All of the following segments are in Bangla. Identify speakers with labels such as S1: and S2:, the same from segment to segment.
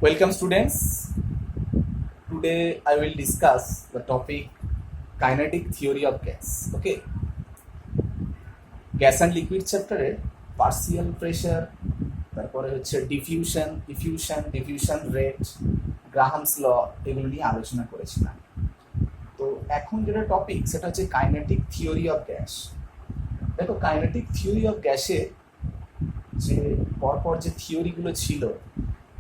S1: Welcome students. Today I will discuss the topic kinetic theory of gas. Okay. Gas and liquid chapter partial pressure, তারপরে হচ্ছে ডিফিউশন রেট, গ্রাহামস ল এগুলো নিয়ে আলোচনা করেছিলাম। তো এখন যেটা টপিক সেটা হচ্ছে কাইনেটিক থিওরি অফ গ্যাস। দেখো কাইনেটিক থিওরি অফ গ্যাসে যে পরপর যে থিওরিগুলো ছিল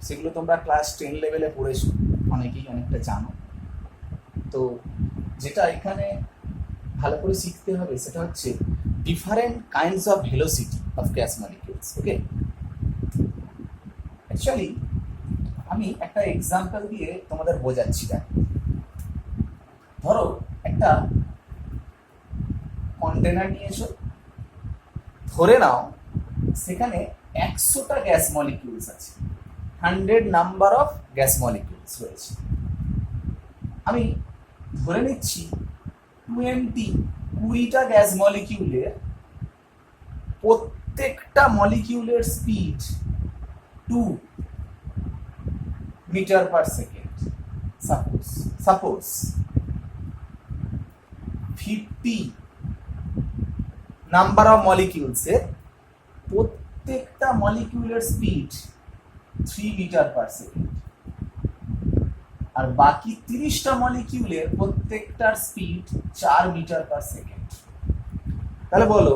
S1: সেগুলো তোমরা ক্লাস 10 লেভেলে পড়েছো, অনেকেই অনেকটা জানো। তো যেটা এখানে ভালো করে শিখতে হবে সেটা হচ্ছে different kinds of velocity of gas molecules. Okay, actually আমি একটা এক্সাম্পল দিয়ে তোমাদের বোঝাচ্ছি। ধরো একটা কন্টেনার নিয়ে এসো, ধরে নাও সেখানে 100টা গ্যাস মলিকিউলস আছে, 100 নাম্বার অফ গ্যাস মলিকিউলস রয়েছে। আমি ধরে নিচ্ছি 20টা গ্যাস মলিকিউলের প্রত্যেকটা মলিকিউলের speed 2 metre per second. Suppose 50 number of মলিকিউলসের প্রত্যেকটা মলিকিউলের স্পিড 3 মিটার পার সেকেন্ড, আর বাকি 30টা মলিকিউলের প্রত্যেকটার স্পিড 4 মিটার পার সেকেন্ড। তাহলে বলো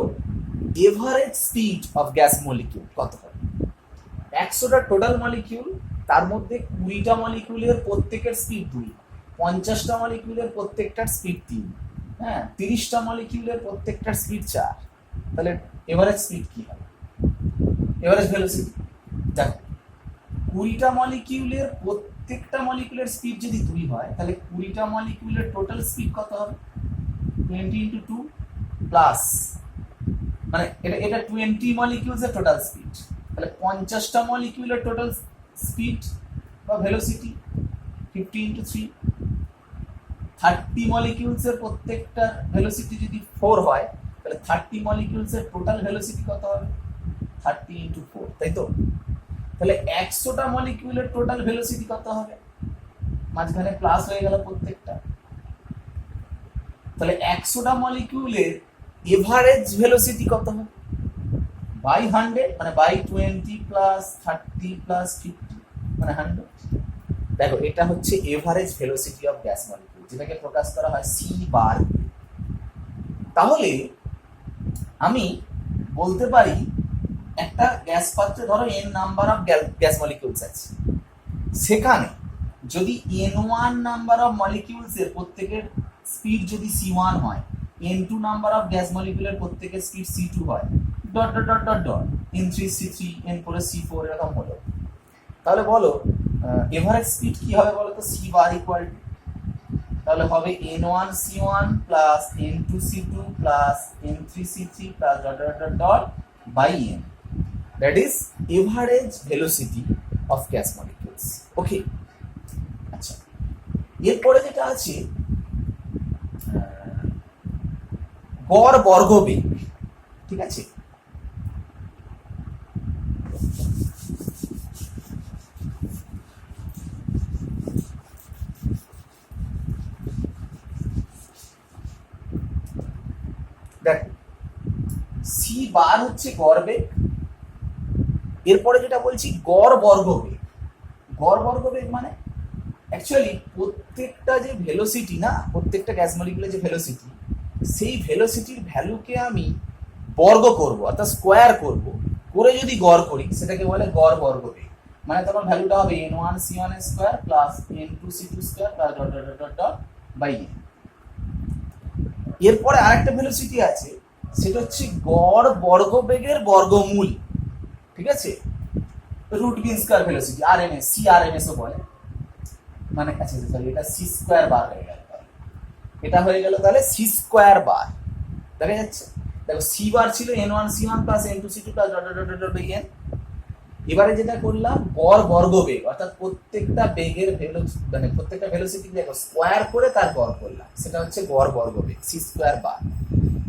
S1: average speed of gas molecule কত হবে? 100টা টোটাল মলিকিউল, তার মধ্যে 20টা মলিকিউলের প্রত্যেকের স্পিড 2, 50টা মলিকিউলের প্রত্যেকটার স্পিড 3, হ্যাঁ 30টা মলিকিউলের প্রত্যেকটার স্পিড 4। তাহলে এভারেজ স্পিড কি হবে? এভারেজ ভেলোসিটি দেখো 20টা মলিকিউলের প্রত্যেকটা মলিকিউলের স্পিড যদি 2 হয় তাহলে 20টা মলিকিউলের টোটাল স্পিড কত হবে? 20 × 2 প্লাস, মানে এটা 20 মলিকিউলস এর টোটাল স্পিড। তাহলে 50টা মলিকিউলের টোটাল স্পিড বা ভেলোসিটি 50 × 3। 30 মলিকিউলস এর প্রত্যেকটা ভেলোসিটি যদি 4 হয় তাহলে 30 মলিকিউলস এর টোটাল ভেলোসিটি কত হবে? 30 × 4, তাই তো? তাহলে 100টা মলিকিউলের টোটাল ভেলোসিটি কত হবে? মাঝখানে প্লাস হয়ে গেল প্রত্যেকটা। তাহলে 100টা মলিকিউলের এভারেজ ভেলোসিটি কত হবে? বাই 100, মানে বাই 20 প্লাস 30 প্লাস 50, মানে 100। দেখো এটা হচ্ছে average velocity of gas molecule, যেটাকে প্রকাশ করা হয় সি বার। তাহলে আমি বলতে পারি একটা গ্যাস পাত্রে ধরো n number of gas molecules আছে, সেখানে যদি n1 নাম্বার অফ মলিকিউলস এর প্রত্যেকের স্পিড যদি c1 হয়, n2 নাম্বার অফ গ্যাস মলিকিউলের প্রত্যেকের স্পিড c2 হয়, dot dot dot dot dot n3 c3 n4 c4 এরকম হলো। তাহলে বলো এভারেজ স্পিড কি হবে বলো তো? c বার ইকুয়াল টু, তাহলে হবে n1 c1 plus n2 c2 plus n3 c3 plus dot dot dot dot by n, that is average velocity of gas molecules. Okay, আচ্ছা এরপরে যেটা আছে গড় বর্গবেগ। ঠিক আছে, দেখো সি বার হচ্ছে গড় বেগ। এরপরে যেটা বলছি গড় বর্গবেগ। গড় বর্গবেগ মানে অ্যাকচুয়ালি প্রত্যেকটা যে ভেলোসিটি না, প্রত্যেকটা গ্যাস মলিকিউলের যে ভেলোসিটি, সেই ভেলোসিটির ভ্যালুকে আমি বর্গ করব, অর্থাৎ স্কোয়ার করব, করে যদি গড় করি সেটাকে বলে গড় বর্গবেগ। মানে তোমার ভ্যালুটা হবে n1 c1 square plus n2 c2 square plus dot dot dot dot by n। এরপরে আরেকটা ভেলোসিটি আছে, সেটা হচ্ছে গড় বর্গবেগের বর্গমূল। ঠিক আছে, root mean square velocity, RMS, C RMS ও বলে। মানে আচ্ছা সরি, এটা সি স্কয়ার বার হয়ে গেল, এটা হয়ে গেল তাহলে সি স্কয়ার বার। দেখা যাচ্ছে? দেখো সি বার ছিল n1 c1 plus n2 c2 plus dot dot dot by n। এবারে যেটা করলাম গড় বর্গবেগ, অর্থাৎ প্রত্যেকটা বেগের মানে প্রত্যেকটা ভেলোসিটি দেখো স্কয়ার করে তার গড় করলাম, সেটা হচ্ছে গড় বর্গবেগ, সি স্কয়ার বার।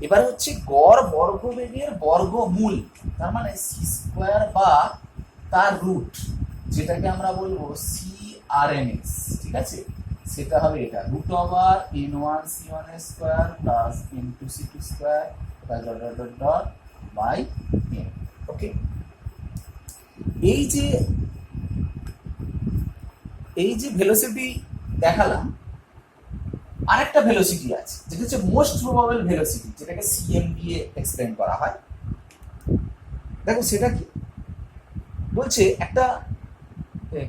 S1: এবারে হচ্ছে গড় বর্গবেগের বর্গমূল, তার মানে সি স্কয়ার বা তার রুট, যেটাকে আমরা বলবো CRMS, ঠিক আছে, সেটা হবে এটা √n1c1 square plus n2c2 square dot by n। Okay, এই যে ভেলোসিটি দেখালাম, আরেকটা ভেলোসিটি আছে যেটা হচ্ছে মোস্ট প্রবাবল ভেলোসিটি, যেটাকে CM দিয়ে এক্সপ্লেন করা হয়। দেখো সেটা কি বলছে, একটা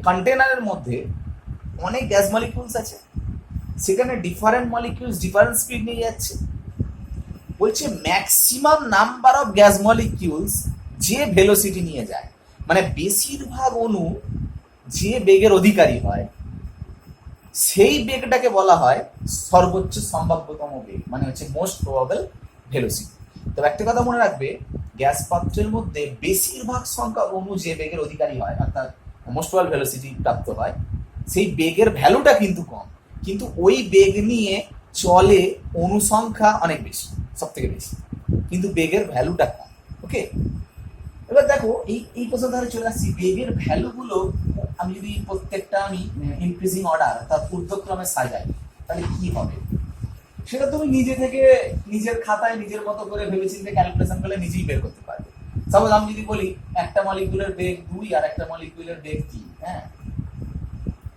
S1: কন্টেনারের মধ্যে অনেক গ্যাস মলিকিউলস আছে, সেখানে ডিফারেন্ট মলিকিউলস ডিফারেন্ট স্পিড নিয়ে যাচ্ছে। বলছে maximum number of gas molecules যে ভেলোসিটি নিয়ে যায়, মানে বেশিরভাগ অণু যে বেগের অধিকারী হয়, সেই বেগটাকে বলা হয় সর্বোচ্চ সম্ভাব্যতম বেগ, মানে হচ্ছে মোস্ট প্রবাবল ভেলোসিটি। তবে একটা কথা মনে রাখবে, গ্যাস পাত্রের মধ্যে বেশিরভাগ সংখ্যক অণু যে বেগের অধিকারী হয়, অর্থাৎ মোস্ট প্রবাবল ভেলোসিটি প্রাপ্ত হয়, সেই বেগের ভ্যালুটা কিন্তু কম, কিন্তু ওই বেগ নিয়ে চলে অণু সংখ্যা অনেক বেশি, সব থেকে বেশি, কিন্তু বেগের ভ্যালুটা কম। ওকে, এবার দেখো এই প্রশ্ন ধরে চলে আসছি, বেগের ভ্যালুগুলো আমি যদি প্রত্যেকটা আমি ইনক্রিজিং অর্ডার অর্থাৎ ঊর্ধ্বক্রমে সাজাই, তাহলে কি হবে সেটা তুমি নিজে থেকে নিজের খাতায় নিজের মতো করে ভেবেচিন্তে ক্যালকুলেশন করলে নিজেই বের করতে পারবে। সাপোজ আমি যদি বলি একটা মলিকিউলের বেগ 2 আর একটা মলিকিউলের বেগ 3, হ্যাঁ,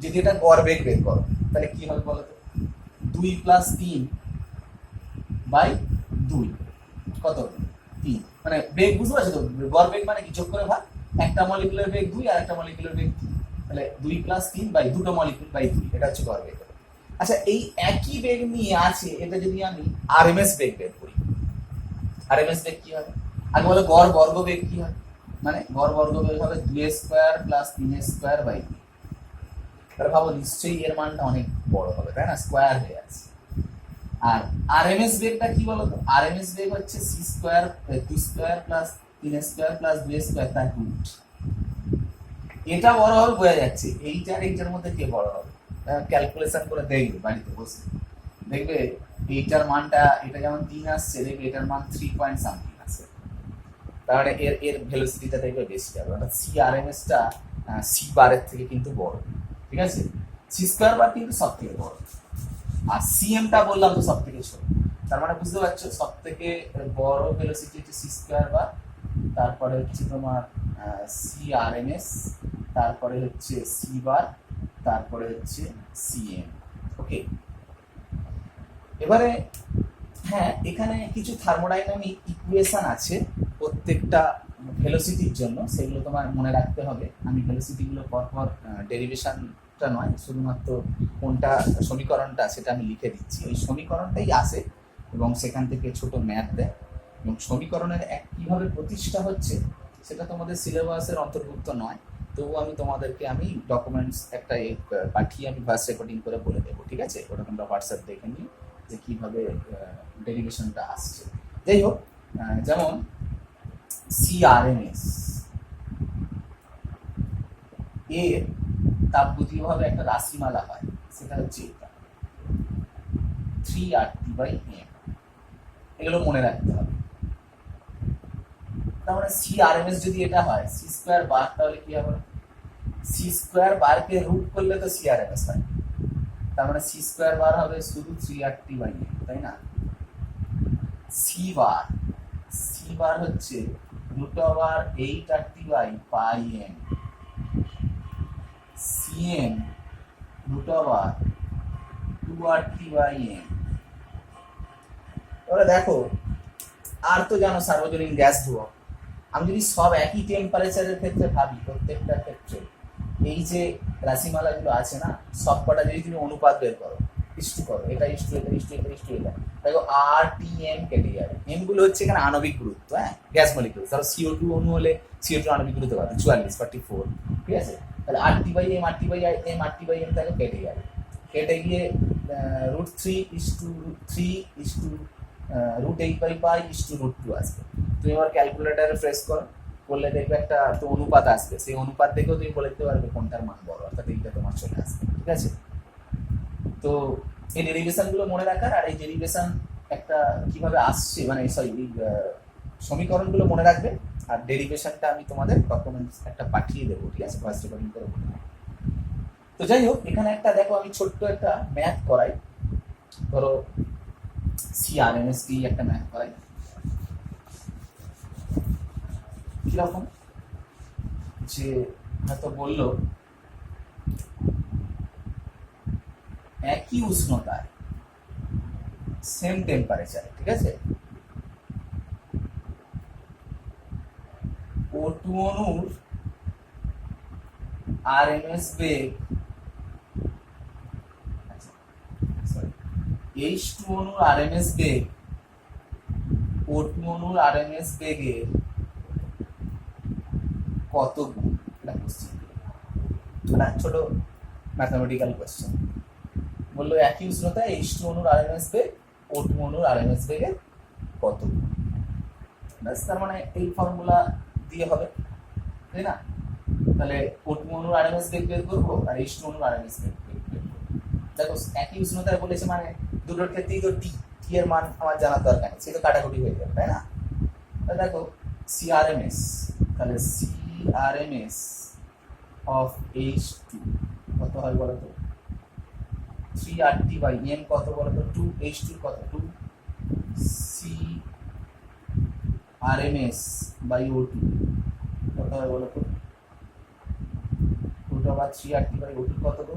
S1: যদি এটা গড় বেগ বের করো তাহলে কি হবে বলো তো? 2 + 3 বাই 2 কত? 3। মানে বেগ বুঝতে পারছো তো, গড় বেগ মানে কি, যোগ করে ভাগ, একটা মলিকিউলের বেগ 2 আর একটা মলিকিউলের বেগ 3, তাহলে 2 + 3 বাই দুটো মলিকিউল বাই 2, এটা হচ্ছে গড় বেগ। আচ্ছা, এই একই বেগ নিয়ে আছে, এটা যদি আমি আরএমএস বেগ বের করি, আরএমএস বেগ কি হবে? আগে বলো গড় বর্গ বেগ কি হয়, মানে গড় বর্গ বেগ হবে 2 স্কয়ার প্লাস 3 স্কয়ার বাই 2। তাহলে ভাবো নিশ্চয়ই এর মানটা অনেক বড় হবে, তাই না, স্কয়ার হয়ে আছে। আর আরএমএস বেগটা কি বলো তো? আরএমএস বেগ হচ্ছে c square 2 square plus 3 square plus 2 square তার রুট। এটা বড় হবে বোঝা যাচ্ছে, এইটার মধ্যে কে বড় হবে? ক্যালকুলেশন করে দেখবে বাড়িতে বসে, দেখবে এইটার মানটা, এটা যেমন 3 আসছে, দেখবে এটার মান 3 পয়েন্ট সামথিং আছে, তাহলে এর ভেলোসিটিটা দেখবে বেশি হবে, অর্থাৎ CRMS টা C বারের থেকে কিন্তু বড়, ঠিক আছে। C স্কয়ার বার কিন্তু সব থেকে বড়, আর CM টা বললাম তো সব থেকে ছোট। তার মানে বুঝতে পারছো, সব থেকে বড় ভেলোসিটি হচ্ছে C স্কয়ার বার, তারপরে হচ্ছে তোমার CRMS, তারপরে হচ্ছে C বার, তারপরে হচ্ছে CM। ওকে, এবারে হ্যাঁ, এখানে কিছু থার্মোডাইনামিক ইকুয়েশন আছে প্রত্যেকটা ভেলোসিটির জন্য, সেগুলো তোমার মনে রাখতে হবে। আমি ভেলোসিটিগুলো পরপর ডেরিভেশনটা নয়, শুধুমাত্র কোনটা সমীকরণটা সেটা আমি লিখে দিচ্ছি, ওই সমীকরণটাই আসে এবং সেখান থেকে ছোট ম্যাথ দেয়, এবং সমীকরণের কীভাবে প্রতিষ্ঠা হচ্ছে সেটা তোমাদের সিলেবাসের অন্তর্ভুক্ত নয়, তবুও আমি তোমাদেরকে ডকুমেন্টস একটা পাঠিয়ে আমি ভয়েস রেকর্ডিং করে বলে দেবো, ঠিক আছে, ওটা তোমরা হোয়াটসঅ্যাপ দেখে নিই যে কীভাবে ডেরিভেশনটা আসছে। যাই হোক, যেমন CRMS এর তাপগতীয়ভাবে একটা রাশিমালা হয়, সেটা হচ্ছে এটা 3RT/m, এগুলো মনে রাখতে হবে। তার মানে CRMS যদি এটা হয় C স্কয়ার বার, তাহলে কি হবে? C স্কয়ার বারকে রুট করলে তো CRMS হয়, তার মানে C স্কয়ার বার হবে শুধু 3RT/m, তাই না। C বার হচ্ছে √8RT/πm, CM √2RT/m। এবারে দেখো, আর তো জানো সার্বজনীন গ্যাস ধ্রুবক, আমি যদি সব একই টেম্পারেচারের ক্ষেত্রে ভাবি, প্রত্যেকটার ক্ষেত্রে এই যে রাশিমালাগুলো আছে না, সব কটা যদি তুমি অনুপাত বের করো, ইস্টু করো, এটা ইস্টু এটা ইস্টু এটা ইস্টু এটা, দেখো RTM কেটে যাবে। এম গুলো হচ্ছে এখানে আণবিক গুরুত্ব, হ্যাঁ, গ্যাস মলিকিউল। ধরো CO2 অণু হলে CO2 আণবিক গুরুত্ব কত? 44, ঠিক আছে। তাহলে RT/m তাহলে কেটে যাবে, কেটে গিয়ে √3 √8/π √2 আসবে। তুমি এবার ক্যালকুলেটারে প্রেস করো, করলে দেখবে একটা তো অনুপাত আসবে, সেই অনুপাত দেখেও তুমি বলে দিতে পারবে কোনটার মান বড়, অর্থাৎ এইটা তোমার চলে আসবে, ঠিক আছে। তো এই ডেরিভেশনগুলো মনে রাখার, আর এই ডেরিভেশন একটা কিভাবে আসছে, মানে সরি এই সমীকরণগুলো মনে রাখবে, আর ডেরিভেশনটা আমি তোমাদের ডকুমেন্টস একটা পাঠিয়ে দেবো, ঠিক আছে, ফার্স্ট রেকর্ডিং করে। তো যাই হোক, এখানে একটা দেখো আমি ছোট্ট একটা ম্যাথ করাই, ধরো সিআরএমএস কি একটা ম্যাথ করাই। কিরকম, যে হয়তো বললো একই উষ্ণতায় সেম টেম্পারেচার, ঠিক আছে, O2 অণুর আরএমএস বেগ, H2 অণুর আরএমএস বেগ O2 অণুর আরএমএস বেগের কত গুণ? এটা কোশ্চেন, এটা ছোট ম্যাথমেটিক্যাল কোশ্চেন। বললো একই উষ্ণতায় H2 অণুর আরএমএস বেগ O2 অণুর আরএমএস বেগের কত গুণ। তার মানে এই ফর্মুলা দিয়ে হবে, তাই না? তাহলে O2 অণুর আরএমএস বেগ বের করবো আর H2 অণুর আরএমএস বেগ বের করবো। দেখো একই উষ্ণতায় বলেছে মানে দুটোর ক্ষেত্রেই তো টি এর মান আমার জানার দরকার নেই, সেই তো কাটাকুটি হয়ে যাবে, তাই না? তাহলে দেখো সিআরএমএস, তাহলে সিআরএমএস অফ H2 কত হয় বলো তো? 3RT/m কত বলো তো? 2, H2 কত? 2, CRMS/O2 কত হয় বলো তো? 2 আবার 3RT/O2 কত গো?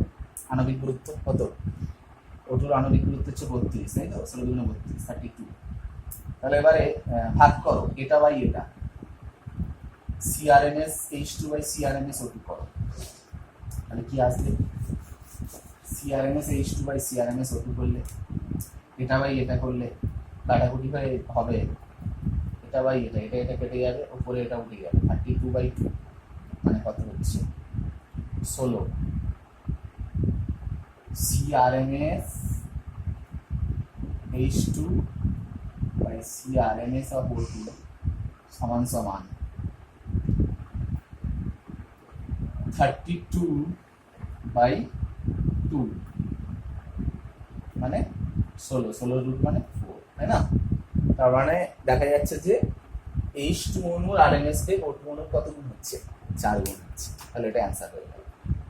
S1: আণবিক গুরুত্ব কত? O2 আণবিক গুরুত্ব হচ্ছে 32, তাই তো? 16 গুণ 32, 32। তাহলে এবারে ভাগ করো এটা বাই এটা, CRMS H2/CRMS O2 করো, তাহলে কি আসবে? CRMS H2/CRMS O2 করলে, এটা বাই এটা করলে কাটাকুটি হয়ে হবে, এটা বাই এটা, এটা এটা কেটে যাবে, উপরে এটা উঠে যাবে, 32/2 মানে কত হচ্ছে? 16। CRMS H2/CRMS of O2 সমান সমান 32/2 মানে 16, 16 রুট মানে 4, তাই না? তার মানে দেখা যাচ্ছে যে H2 অণুর আরএমএস বেগ O2 অণুর কত গুণ হচ্ছে? 4 গুণ হচ্ছে। তাহলে এটা অ্যান্সার হয়ে গেল।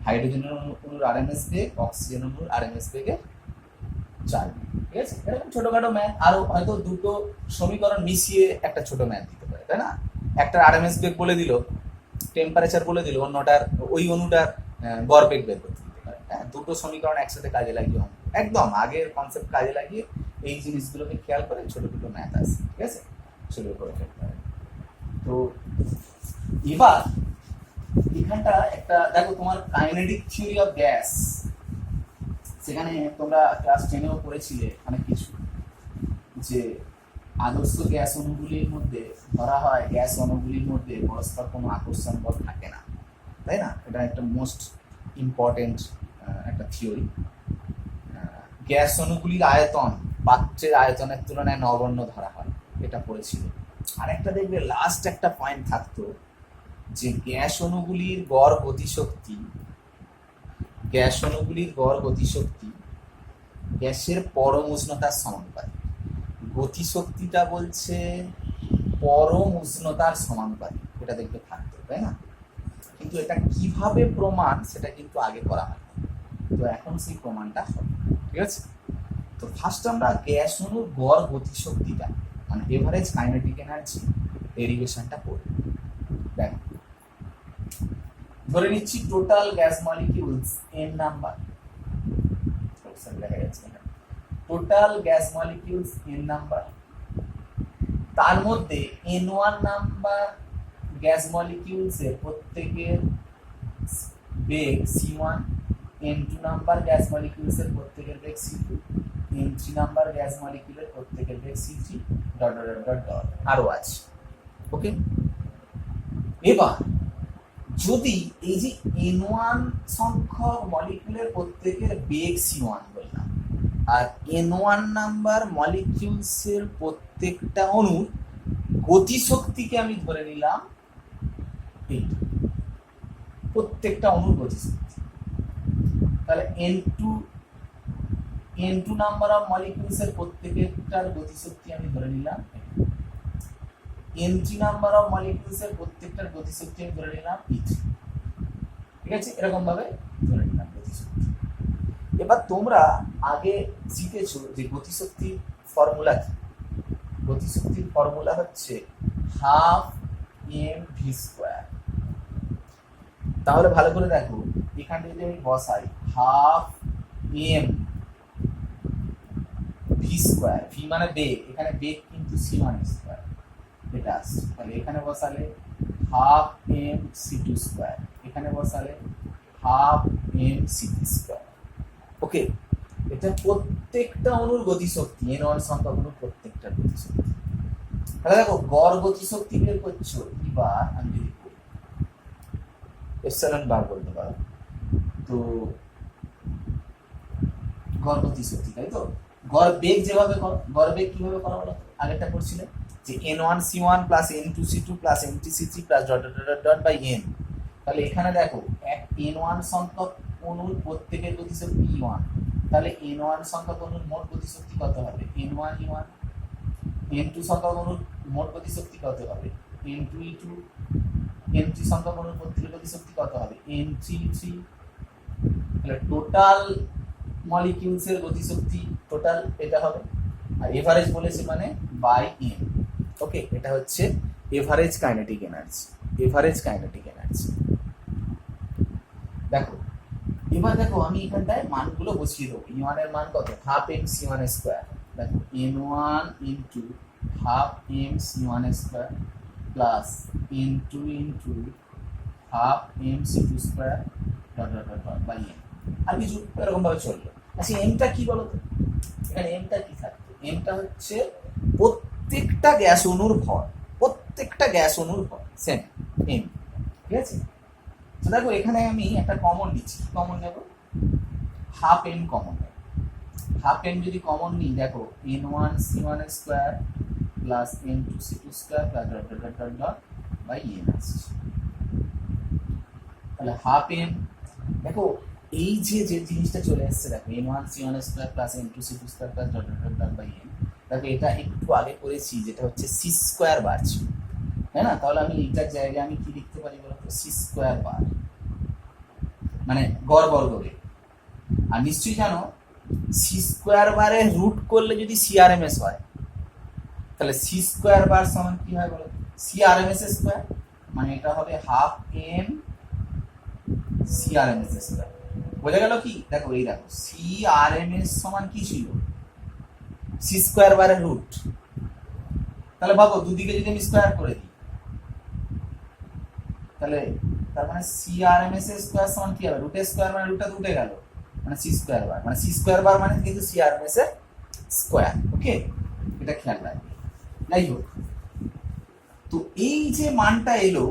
S1: হাইড্রোজেন অণুর আরএমএস বেগ অক্সিজেন অণুর আরএমএস বেগের 4 গুণ, ঠিক আছে? এরকম ছোটখাটো ম্যাথ আরো হয়তো দুটো সমীকরণ মিশিয়ে একটা ছোট ম্যাথ দিতে পারে, তাই না? একটা আরএমএস বেগ বলে দিল, টেম্পারেচার বলে দিল, অন্যটার ওই অণুটার গড় বেগ বের করতে দিতে পারে। হ্যাঁ, দুটো সমীকরণ একসাথে কাজে লাগিয়ে একদম আগের কনসেপ্ট কাজে লাগিয়ে এই জিনিসগুলোকে খেয়াল করে ছোট ছোট ম্যাথ আছে, ঠিক আছে, শুরু করে ফেলতে হবে। তো এবার এখানটা একটা দেখো, তোমার কাইনেটিক থিওরি অফ গ্যাস, সেখানে তোমরা ক্লাস 10-এও পড়েছিলে অনেক কিছু, যে আদর্শ গ্যাস অণুগুলির মধ্যে ধরা হয় গ্যাস অণুগুলির মধ্যে পরস্পর কোনো আকর্ষণ বল থাকে না, তাই না? এটা একটা মোস্ট ইম্পর্টেন্ট একটা থিওরি। গ্যাস অণুগুলির আয়তন পাত্রের আয়তনের তুলনায় নগণ্য ধরা হয়, এটা পড়েছিল। আর একটা দেখবে লাস্ট একটা পয়েন্ট থাকতো, যে গ্যাস অণুগুলির গড় গতিশক্তি, গ্যাস অণুগুলির গড় গতিশক্তি গ্যাসের পরম উষ্ণতার সমানুপাতিক। গতিশক্তিটা বলছে পরম উষ্ণতার সমানুপাতিক, এটা দেখবে থাকতো, তাই না? কিন্তু এটা কিভাবে প্রমাণ সেটা কিন্তু আগে করা হয়, তো এখন সেই প্রমাণটা হবে, ঠিক আছে? তো ফার্স্ট আমরা গ্যাস অণুর গড় গতিশক্তিটা মানে এভারেজ কাইনেটিক এনার্জি ডেরিভেশনটা করব। দেখো, ধরে নিচ্ছি total gas molecules n number, দেখা যাচ্ছে না, total gas molecules n number, তার মধ্যে n1 নাম্বার গ্যাস মলিকিউলস এর প্রত্যেকের বেগ c1, n2 number gas molecules এর প্রত্যেকের বেগ c2, n3 নাম্বার গ্যাস মলিকিউলের প্রত্যেকের বেগ c3, dot dot dot dot আরো আছে। ওকে, এবার যদি এই যে n1 সংখ্যক মলিকিউলের প্রত্যেকের বেগ c1 বললাম, আর n1 নাম্বার মলিকিউলসের প্রত্যেকটা অণুর গতিশক্তিকে আমি ধরে নিলাম এইটা, প্রত্যেকটা অণুর গতিশক্তি, তাহলে n2 নাম্বার অফ মলিকিউলসের প্রত্যেকটার গতিশক্তি আমি ধরে নিলাম। এন্ট্রি নাম্বার অফ মলিকিউলস এর প্রত্যেকটার গতিশক্তি আমি ধরে নিলাম E3, ঠিক আছে, এরকম ভাবে ধরে নিলাম গতিশক্তি। এবার তোমরা আগে শিখেছো যে গতিশক্তির ফর্মুলা কি। গতিশক্তির ফর্মুলা হচ্ছে হাফ এম ভি স্কোয়ার। তাহলে ভালো করে দেখো, এখানে যদি আমি বসাই half M V square, V মানে বেগ, এখানে বেগ কিন্তু সি ওয়ান স্কোয়ার, এটা আসছে। তাহলে এখানে বসালে half M C two square, এখানে বসালে half M C three square. Okay, এটা প্রত্যেকটা অণুর গতিশক্তি, এন ওয়ান সংখ্যক অণুর প্রত্যেকটা গতিশক্তি। তাহলে দেখো গড় গতিশক্তি বের করছো, এবার আমি যদি করি এপসাইলন বার বলতে পারো, তো গড় গতিশক্তি, তাই তো। গড় বেগ যেভাবে করো, গড় বেগ কিভাবে করা বলো, আগেরটা করছিলে যে n1c1 plus n2c2 plus n3c3 plus dot dot dot dot by n। তাহলে এখানে দেখো এক n1 সংখ্যক অণুর প্রত্যেকের গতিশক্তি e1, তাহলে n1 সংখ্যক অণুর মোট গতিশক্তি কত হবে, n1 e1। n2 সংখ্যক অণুর মোট গতিশক্তি কত হবে, n2 e2। n3 সংখ্যক অণুর প্রত্যেকের গতিশক্তি কত হবে, n3 e3। তাহলে টোটাল মলিকিউলস এর গতিশক্তি টোটাল এটা হবে, আর এভারেজ বলেছে মানে বাই এম। ওকে, এটা হচ্ছে average kinetic energy, average kinetic energy. দেখো এবার দেখো আমি এখানটায় মানগুলো বসিয়ে দেবো। E1 এর মান কত, half M C one square. দেখো n1 into half M C one square plus n2 into half M C two square dot dot dot dot by M. আর কিছু এরকম ভাবে চললো। আচ্ছা এমটা কি বলো তো, এখানে এমটা কি থাকতো, এমটা হচ্ছে প্রত্যেকটা গ্যাস অণুর ভর, প্রত্যেকটা গ্যাস অণুর ভর সেম এম, ঠিক আছে। তো দেখো এখানে আমি একটা কমন নিচ্ছি, কি কমন নেব, হাফ এম কমন নেব। হাফ এম যদি কমন নিই, দেখো n1 c1 square plus n2 c2 square plus dot dot dot dot dot by n আসছে। তাহলে হাফ এম, দেখো এই যে যে জিনিসটা চলে আসছে, দেখো n1 c1 square plus n2 c2 square plus dot dot dot dot by n। দেখো এটা একটু আগে করেছি, যেটা হচ্ছে সি স্কোয়ার বার ছিল, তাই না। তাহলে আমি এইটার জায়গায় আমি কি লিখতে পারি বলতো, সি স্কোয়ার বার, মানে গড় বর্গকে। আর নিশ্চয়ই জানো সি স্কোয়ার বারে রুট করলে যদি সিআরএমএস হয়, তাহলে সি স্কোয়ার বার সমান কি হয় বলো, সিআরএমএস স্কোয়ার, মানে এটা হবে হাফ এম সিআরএমএস স্কোয়ার। বোঝা গেল কি, দেখো এই দেখো সিআরএমএস সমান কি ছিল, সি স্কোয়ার বারের রুট। তাহলে ভাবো দুদিকে যদি আমি স্কোয়ার করে দিই, তাহলে তার মানে সিআরএমএস এর স্কোয়ার সমান কি হবে, রুটের স্কোয়ার মানে রুটটা উঠে গেল, মানে সি স্কোয়ার বার, মানে সি স্কোয়ার বার মানে কিন্তু সিআরএমএস এর স্কোয়ার। ওকে, এটা খেয়াল রাখবে। যাই হোক, তো এই যে মানটা এলো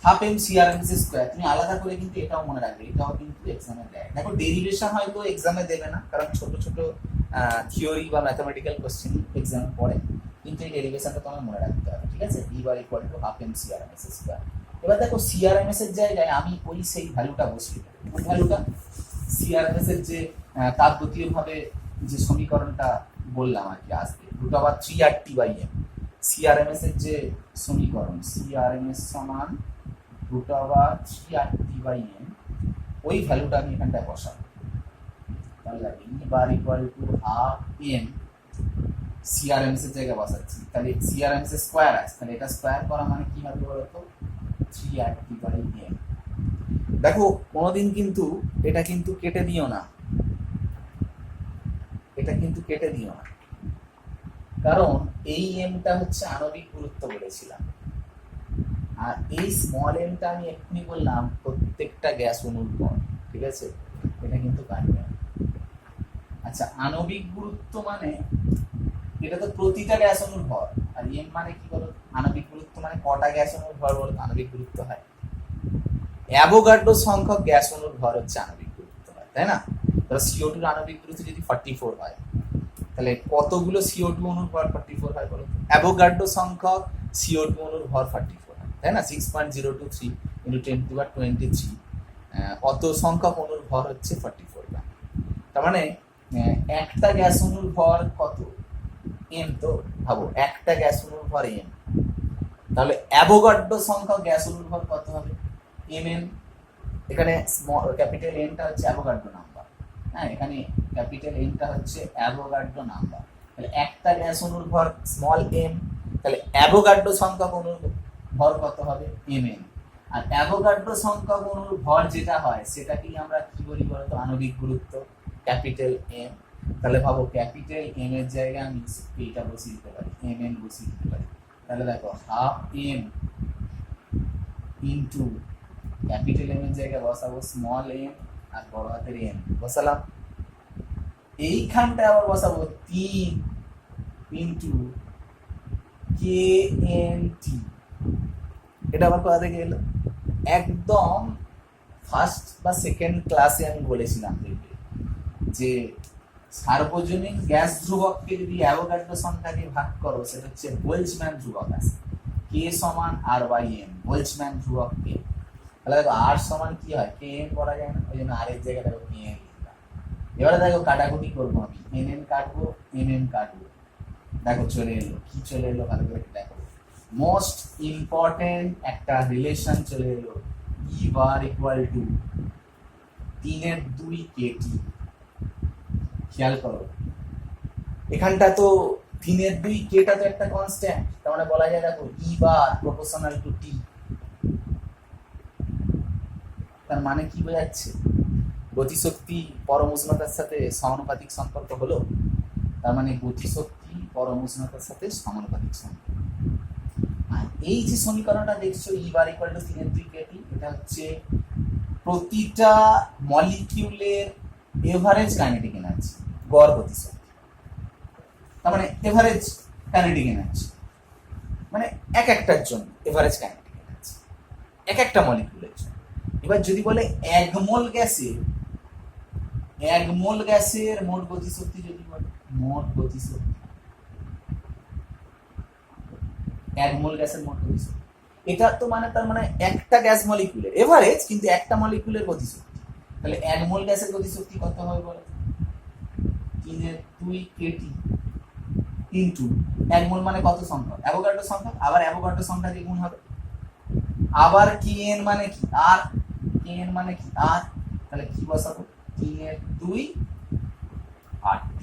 S1: হাফ এম সিআরএমএস স্কোয়ার, তুমি আলাদা করে কিন্তু এটাও মনে রাখবে, এটাও কিন্তু এক্সামে দেয়। দেখো ডেরিভেশন হয়তো এক্সামে দেবে না, কারণ ছোট ছোট থিওরি বা ম্যাথমেটিক্যাল কোশ্চেন এক্সামে পড়ে, কিন্তু এই ডেরিভেশনটা তোমার মনে রাখতে হবে, ঠিক আছে। E bar equal to half M C RMS square. এবার দেখো সিআরএমএস এর জায়গায় আমি ওই সেই ভ্যালুটা বসিয়ে দেবো, কোন ভ্যালুটা, সিআরএমএস এর যে তাপগতীয় ভাবে যে সমীকরণটা বললাম আর কি আসবে, root over 3RT by M. CRMS এর যে সমীকরণ, সিআরএমএস সমান root over 3RT by M, ওই ভ্যালুটা আমি এখানটায় বসাবো। তাহলে E bar equal to half M, CRMS এর জায়গায় বসাচ্ছি, তাহলে সিআরএমএস এর স্কোয়ার আছে, তাহলে এটা স্কোয়ার করা মানে কি হবে বলতো, 3RT বাই এম। দেখো কোনোদিন কিন্তু এটা কিন্তু কেটে দিও না, এটা কিন্তু কেটে দিও না, কারণ এই এমটা হচ্ছে আণবিক গুরুত্ব বলেছিলাম, আর এই স্মল এমটা আমি এক্ষুনি বললাম প্রত্যেকটা গ্যাস অণুর ভর, ঠিক আছে, এটা কিন্তু কাটবে। আচ্ছা আণবিক গুরুত্ব মানে এটা তো প্রতিটা গ্যাস অণুর ভর, আর এম মানে কি বলো, আণবিক গুরুত্ব মানে কটা গ্যাস অণুর ভর বলো আণবিক গুরুত্ব হয়, অ্যাভোগাড্রো সংখ্যক গ্যাস অণুর ভর হচ্ছে আণবিক গুরুত্ব হয়, তাই না। ধরো CO2 এর আণবিক গুরুত্ব যদি 44 হয়, তাহলে কতগুলো CO2 অণুর ভর 44 হয় বলো, অ্যাভোগাড্রো সংখ্যক CO2 অণুর ভর 44 হয়, তাই না। 6.023 × 10⁻23 অত সংখ্যক অণুর ভর হচ্ছে 44 গ্রাম। তার মানে একটা গ্যাস অণুর ভর কত, এম। তো ভাবো একটা গ্যাস অণুর ভর এম, তাহলে অ্যাভোগাড্রো সংখ্যা গ্যাস অণুর ভর কত হবে? mn, এখানে ক্যাপিটাল এনটা হচ্ছে অ্যাভোগাড্রো নাম্বার, হ্যাঁ এখানে ক্যাপিটাল এনটা হচ্ছে অ্যাভোগাড্রো নাম্বার। তাহলে একটা গ্যাস অণুর ভর স্মল এম, তাহলে অ্যাভোগাড্রো সংখ্যক অণুর ভর কত হবে? mn। আর অ্যাভোগাড্রো সংখ্যক অণুর ভর যেটা হয় সেটাকেই আমরা কি বলি বলতো? আণবিক গুরুত্ব, ক্যাপিটাল এম। তাহলে ভাবো ক্যাপিটাল এম এর জায়গায় আমি এইটা বসিয়ে দিতে পারি, mn বসিয়ে দিতে পারি। তাহলে দেখো half M into capital M এর জায়গায় বসাবো স্মল এম আর বড় হাতের এম বসালাম। এইখানটায় আবার বসাবো 3 ইন্টু কে এন টি। এটা আবার কোথা থেকে এলো? একদম ফার্স্ট বা সেকেন্ড ক্লাসে আমি বলেছিলাম দেখবে যে সার্বজনীন গ্যাস ধ্রুবককে যদি অ্যাভোগাড্রো সংখ্যা দিয়ে ভাগ করো সেটা হচ্ছে বোলজম্যান ধ্রুবক আছে, কে সমান আর বাই এম, বোলজম্যান ধ্রুবক কে। তাহলে দেখো আর সমান কি হয়? কে এম করা যায় না, ওই জন্য আর এর জায়গায় দেখো কে এম লিখলাম। এবারে দেখো কাটাকুটি করবো, আমি এন এন কাটবো, এম কাটবো, দেখো চলে এলো। কি চলে এলো? ভালো করে দেখো, মোস্ট ইম্পর্টেন্ট একটা রিলেশন চলে এলো, ই বার ইকুয়াল টু 3/2 কেটি। খেয়াল করো এখানটা তো 3/2 কেটা তো একটা কনস্ট্যান্ট, তার মানে বলা যায় দেখো ই বার প্রপোর্শনাল টু টি। তার মানে কি বোঝাচ্ছে? গতিশক্তি পরম উষ্ণতার সাথে সমানুপাতিক সম্পর্ক হলো, তার মানে গতিশক্তি পরম উষ্ণতার সাথে সমানুপাতিক সম্পর্ক। আর এই যে সমীকরণটা দেখছো ই বার ইকুয়াল টু 3/2 কেটি, এটা হচ্ছে প্রতিটা মলিকিউলের এভারেজ কাইনেটিক এনার্জি, গড় গতিশক্তি। তার মানে এভারেজ কাইনেটিক এনার্জি মানে এক একটার জন্য এভারেজ কাইনেটিক এনার্জি এক একটা মলিকিউলের জন্য। এবার যদি বলে এক মোল গ্যাসের মোট গতিশক্তি, যদি বলে মোট গতিশক্তি, এক মোল গ্যাসের মোট গতিশক্তি, এটা তো মানে তার মানে একটা গ্যাস মলিকিউলের এভারেজ, কিন্তু একটা মলিকিউলের গতিশক্তি। তাহলে এক মোল গ্যাসের গতিশক্তি কত হবে বলো? 3/2 কেটি ইন্টু এক মোল মানে কত সংখ্যক? অ্যাভোগাড্রো সংখ্যক, আবার অ্যাভোগাড্রো সংখ্যা দিয়ে গুণ হবে, আবার কে এন মানে কি? আর কে এন মানে কি? আর। তাহলে কি বসাবো? 3/2 RT।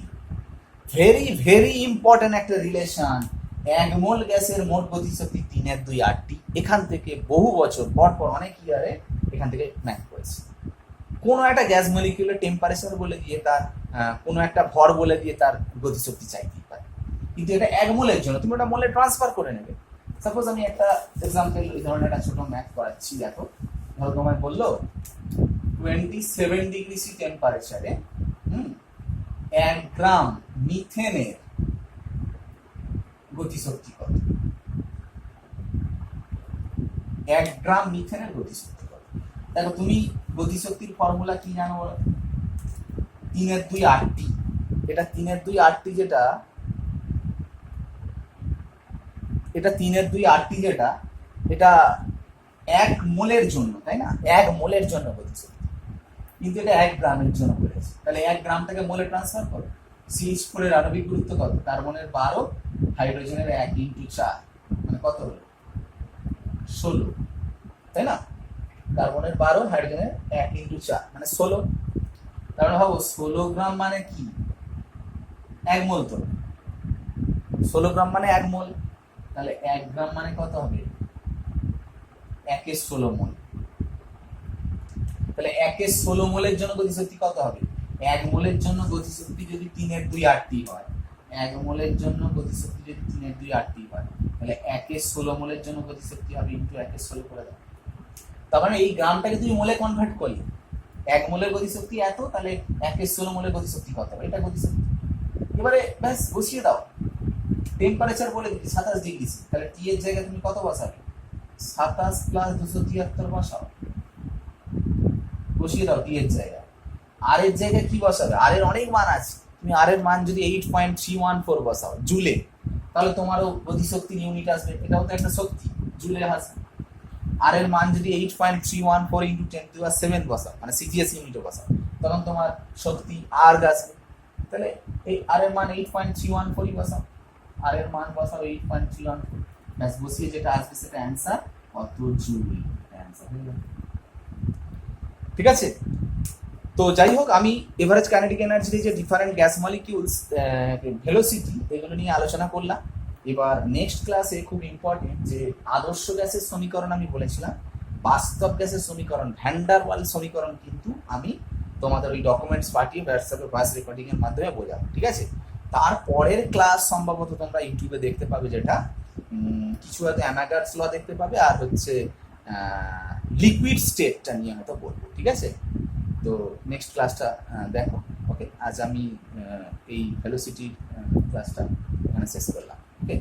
S1: ভেরি ভেরি ইম্পর্টেন্ট একটা রিলেশন, এক মোল গ্যাসের মোট গতিশক্তি 3/2 RT। এখান থেকে বহু বছর পর অনেক ইয়ারে এখান থেকে ম্যাথ করেছে। কোনো একটা গ্যাস মলিকিউলের টেম্পারেচার বলে দিয়ে তার কোনো একটা ভর বলে দিয়ে তার গতিশক্তি চাইতেই পারে, কিন্তু এটা এক মোলের জন্য তুমি ওটা মোলে ট্রান্সফার করে নেবে। সাপোজ আমি একটা এক্সাম্পল এই ধরনের একটা ছোট ম্যাথ করাচ্ছি। দেখো ধরো তোমায় বললো 27 ডিগ্রি সি টেম্পারেচারে 1 গ্রাম মিথেনের গতিশক্তি কত? 1 গ্রাম মিথেনের গতিশক্তি কত? দেখো তুমি গতিশক্তির ফর্মুলা কি জানো বলো? 3/2 RT। এটা 3/2 RT যেটা, এটা 3/2 RT যেটা, এটা 1 মোলের জন্য, তাই না? 1 মোলের জন্য গতিশক্তি, কিন্তু এটা 1 গ্রামের জন্য বলেছে। তাহলে 1 গ্রামটাকে মোলে ট্রান্সফার করো। CH4 এর আণবিক গুরুত্ব কত? কার্বনের 12, হাইড্রোজেনের 1 × 4, মানে কত হলো? 16, তাই না? কার্বনের 12, হাইড্রোজেনের 1 × 4 মানে 16। তাহলে ভাবো 16 গ্রাম মানে কি? 1 মোল। তো 16 গ্রাম মানে 1 মোল। তাহলে 1 গ্রাম মানে কত হবে? 1/16 মোল। তাহলে 1/16 মোলের জন্য গতিশক্তি কত হবে? 1 মোলের জন্য গতিশক্তি যদি 3/2 RT হয়, 1 মোলের জন্য গতিশক্তি যদি 3/2 RT হয়, তাহলে 1/16 মোলের জন্য গতিশক্তি হবে ইনটু 1/16 করে দাও। তার মানে এই গ্রামটাকে তুমি মোলে কনভার্ট করলে 1 মোলের গতিশক্তি এত, তাহলে 1/16 মোলের গতিশক্তি কত হবে? এটা গতিশক্তি। এবারে ব্যাস বসিয়ে দাও। টেম্পারেচার বলে দিচ্ছি 27 ডিগ্রি সি, তাহলে টি এর জায়গায় তুমি কত বসাবে? 27 + 273 বসাও, বসিয়ে দাও টি এর জায়গায়। আর এর জায়গায় কি বসাবে? আর এর অনেক মান আছে, তুমি আর এর মান যদি 8.314 বসাও জুলে, তাহলে তোমারও গতিশক্তির ইউনিট আসবে, এটাও তো একটা শক্তি, জুলে আসবে। আর এর মান যদি 8.314 × 10⁷ বসাও, মানে সিজিএস ইউনিটে বসাও, তখন তোমার শক্তি আর আসবে। তাহলে এই আর এর মান 8.314 বসাও, আর এর মান বসাও 8.314, ব্যাস বসিয়ে যেটা আসবে সেটা অ্যান্সার, কত জুল অ্যান্সার হয়ে গেল। ঠিক আছে, তো যাই হোক আমি এভারেজ কাইনেটিক এনার্জির যে ডিফারেন্ট গ্যাস মলিকিউলস ভেলোসিটি এগুলো নিয়ে আলোচনা করলাম। এবার নেক্সট ক্লাসে খুব ইম্পর্টেন্ট যে আদর্শ গ্যাসের সমীকরণ আমি বলেছিলাম, বাস্তব গ্যাসের সমীকরণ ভ্যান ডার ওয়াল সমীকরণ কিন্তু আমি তোমাদের ওই ডকুমেন্টস পাঠিয়ে হোয়াটসঅ্যাপে ভয়েস রেকর্ডিং এর মাধ্যমে বোঝাবো। ঠিক আছে, তারপরের ক্লাস সম্ভবত তোমরা ইউটিউবে দেখতে পাবে, যেটা কিছু হয়তো অ্যামাগার্স ল দেখতে পাবে, আর হচ্ছে লিকুইড স্টেটটা নিয়ে হয়তো বলবো। ঠিক আছে, তো নেক্সট ক্লাসটা দেখো। ওকে, আজ আমি এই ভেলোসিটির ক্লাসটা এখানে শেষ করলাম। ওকে।